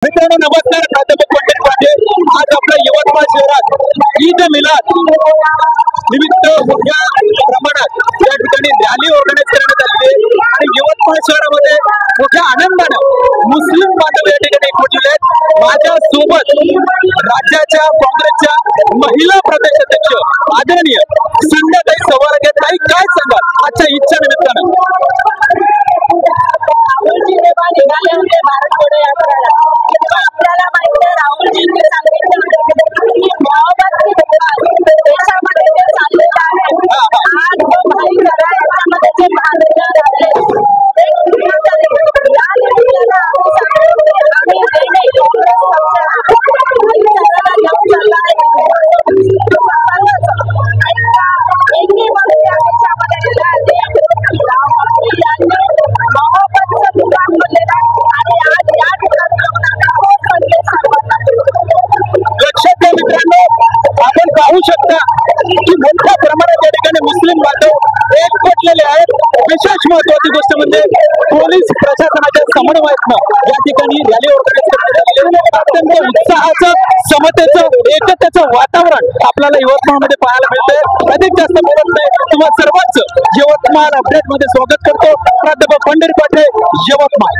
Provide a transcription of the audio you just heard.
मित्रांनो नमस्कार, प्राध्यापक पंडित पाटील. आज आपल्या यवतमाळ शहरात ईद मिलाद निमित्त मोठ्या प्रमाणात या ठिकाणी रॅली ऑर्गनाइज करण्यात आली आहे आणि यवतमाळ शहरामध्ये मोठ्या आनंदानं मुस्लिम बांधव या ठिकाणी एकवटलेले आहेत. माझ्या सोबत राज्याच्या काँग्रेसच्या महिला प्रदेशाध्यक्ष आदरणीय संध्याताई सवार आहेत. ताई, काय सांगाल आजच्या ईदच्या निमित्तानं? भारत जोडो यात्रा आपल्याला माहिती आहे, राहुलजींनी सांगितलं की मोहब्बत देशामध्ये जे चाललेलं आहे, आज जो भाईचारा याच्यामध्ये जे भांडणं झाले आपण पाहू शकता की मोठ्या प्रमाणात या ठिकाणी मुस्लिम बांधव एकवटलेले आहेत. विशेष महत्वाची गोष्ट म्हणजे पोलीस प्रशासनाच्या समन्वयातनं या ठिकाणी रॅली ऑर्गनाइज करण्यात आलेली आहे. अत्यंत उत्साहाचं, समतेचं, एकतेचं वातावरण आपल्याला यवतमाळमध्ये पाहायला मिळतंय. अधिक जास्त बोलत नाही, तुम्हा सर्वांचं यवतमाळ अपडेट मध्ये स्वागत करतो. प्राध्यापक पंडित पाटील, यवतमाळ.